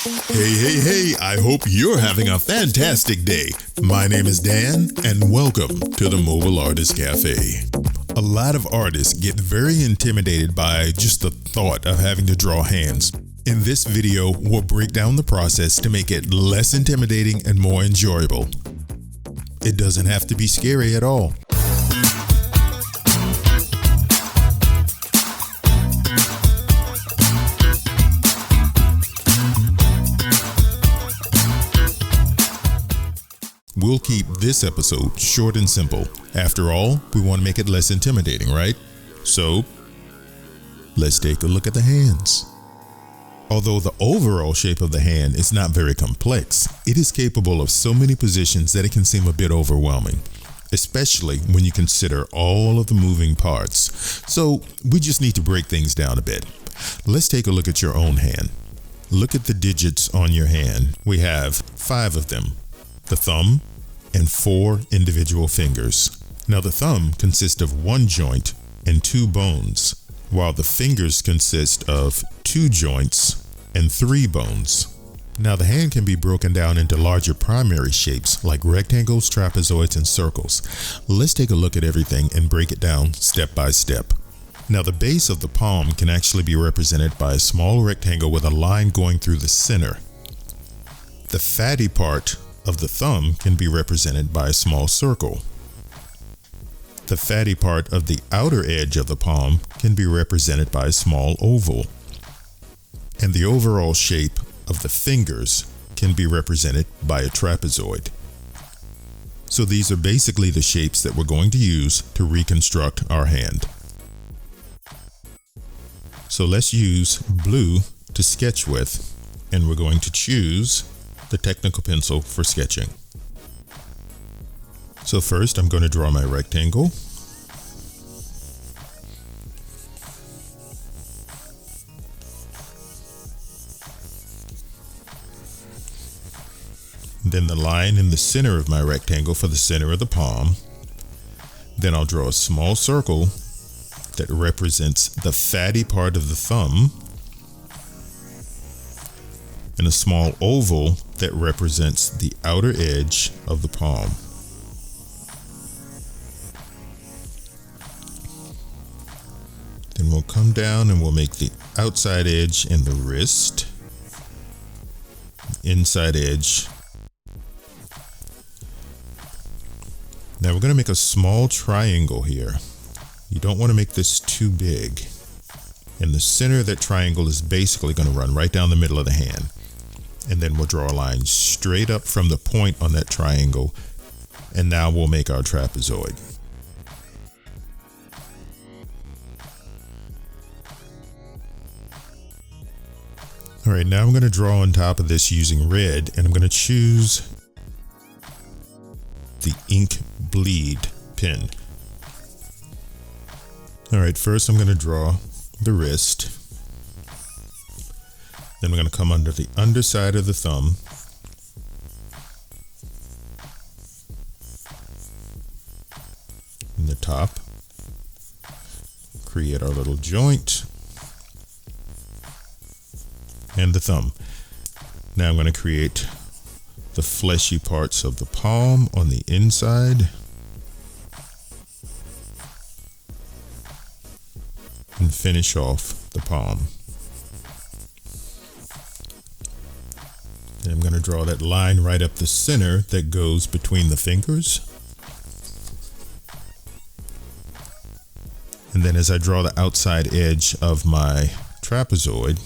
Hey, I hope you're having a fantastic day. My name is Dan, and welcome to the Mobile Artist Cafe. A lot of artists get very intimidated by just the thought of having to draw hands. In this video, we'll break down the process to make it less intimidating and more enjoyable. It doesn't have to be scary at all. We'll keep this episode short and simple. After all, we want to make it less intimidating, right? So, let's take a look at the hands. Although the overall shape of the hand is not very complex, it is capable of so many positions that it can seem a bit overwhelming, especially when you consider all of the moving parts. So, we just need to break things down a bit. Let's take a look at your own hand. Look at the digits on your hand. We have 5 of them. The thumb, and 4 individual fingers. Now the thumb consists of 1 joint and 2 bones, while the fingers consist of 2 joints and 3 bones. Now the hand can be broken down into larger primary shapes like rectangles, trapezoids, and circles. Let's take a look at everything and break it down step by step. Now the base of the palm can actually be represented by a small rectangle with a line going through the center. The fatty part of the thumb can be represented by a small circle. The fatty part of the outer edge of the palm can be represented by a small oval. And the overall shape of the fingers can be represented by a trapezoid. So these are basically the shapes that we're going to use to reconstruct our hand. So let's use blue to sketch with, and we're going to choose the technical pencil for sketching. So first I'm going to draw my rectangle. Then the line in the center of my rectangle for the center of the palm. Then I'll draw a small circle that represents the fatty part of the thumb, and a small oval that represents the outer edge of the palm. Then we'll come down and we'll make the outside edge and the wrist, inside edge. Now we're going to make a small triangle here. You don't want to make this too big. And the center of that triangle is basically going to run right down the middle of the hand. And then we'll draw a line straight up from the point on that triangle. And now we'll make our trapezoid. All right, now I'm going to draw on top of this using red, and I'm going to choose the ink bleed pen. All right, first I'm going to draw the wrist. Then we're going to come under the underside of the thumb. And the top. Create our little joint. And the thumb. Now I'm going to create the fleshy parts of the palm on the inside. And finish off the palm. And I'm going to draw that line right up the center that goes between the fingers. And then as I draw the outside edge of my trapezoid,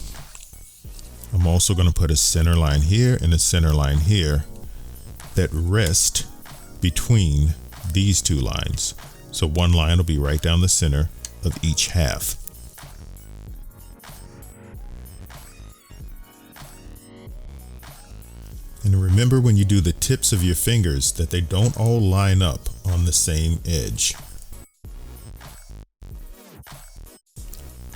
I'm also going to put a center line here and a center line here that rest between these 2 lines. So one line will be right down the center of each half. And remember when you do the tips of your fingers that they don't all line up on the same edge.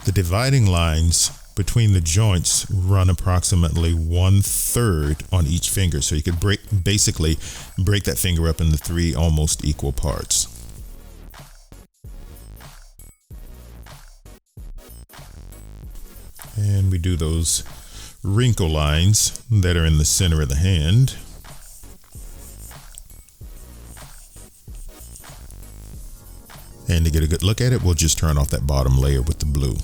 The dividing lines between the joints run approximately 1/3 on each finger. So you could basically break that finger up into 3 almost equal parts. And we do those wrinkle lines that are in the center of the hand. And to get a good look at it, we'll just turn off that bottom layer with the blue.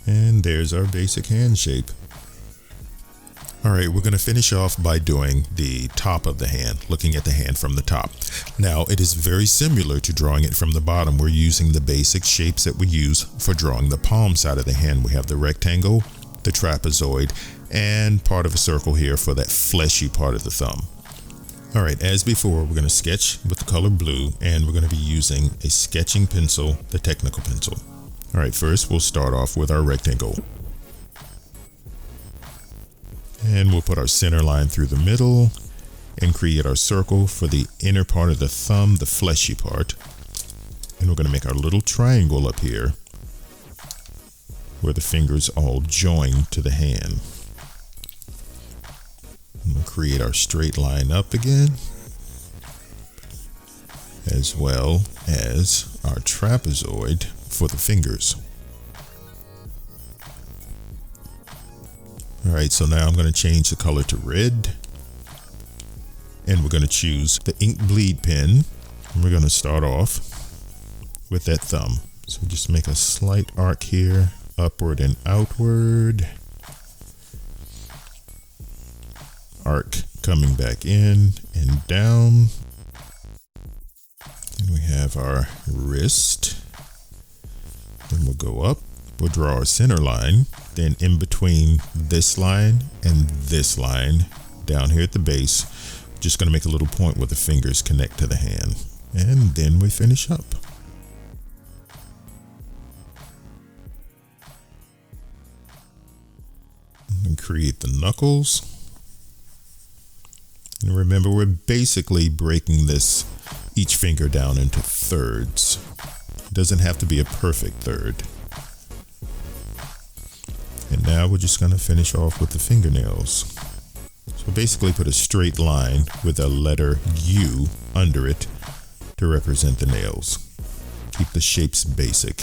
And there's our basic hand shape. All right, we're going to finish off by doing the top of the hand, looking at the hand from the top. Now, it is very similar to drawing it from the bottom. We're using the basic shapes that we use for drawing the palm side of the hand. We have the rectangle, the trapezoid, and part of a circle here for that fleshy part of the thumb. All right, as before, we're going to sketch with the color blue, and we're going to be using a sketching pencil, the technical pencil. All right, first we'll start off with our rectangle. And we'll put our center line through the middle and create our circle for the inner part of the thumb, the fleshy part. And we're going to make our little triangle up here where the fingers all join to the hand. And we'll create our straight line up again, as well as our trapezoid for the fingers. All right, so now I'm going to change the color to red, and we're going to choose the ink bleed pen, and we're going to start off with that thumb. So just make a slight arc here, upward and outward. Arc coming back in and down. And we have our wrist. Then we'll go up. We'll draw our center line. Then in between this line and this line, down here at the base, just going to make a little point where the fingers connect to the hand. And then we finish up. And create the knuckles. And remember, we're basically breaking this, each finger down into thirds. It doesn't have to be a perfect third. And now we're just going to finish off with the fingernails. So basically put a straight line with a letter U under it to represent the nails. Keep the shapes basic.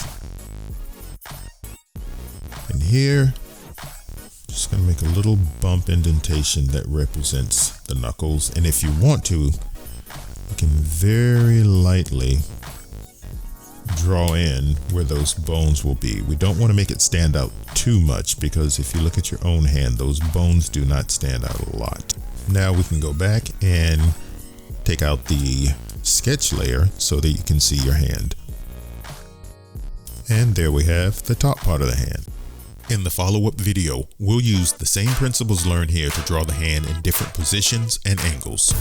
And here, just going to make a little bump indentation that represents the knuckles. And if you want to, you can very lightly draw in where those bones will be. We don't want to make it stand out too much, because if you look at your own hand, those bones do not stand out a lot. Now we can go back and take out the sketch layer so that you can see your hand. And there we have the top part of the hand. In the follow-up video, we'll use the same principles learned here to draw the hand in different positions and angles.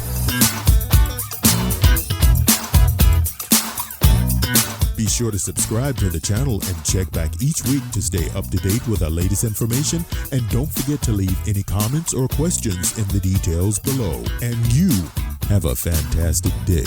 Be sure to subscribe to the channel and check back each week to stay up to date with our latest information. And don't forget to leave any comments or questions in the details below. And you have a fantastic day.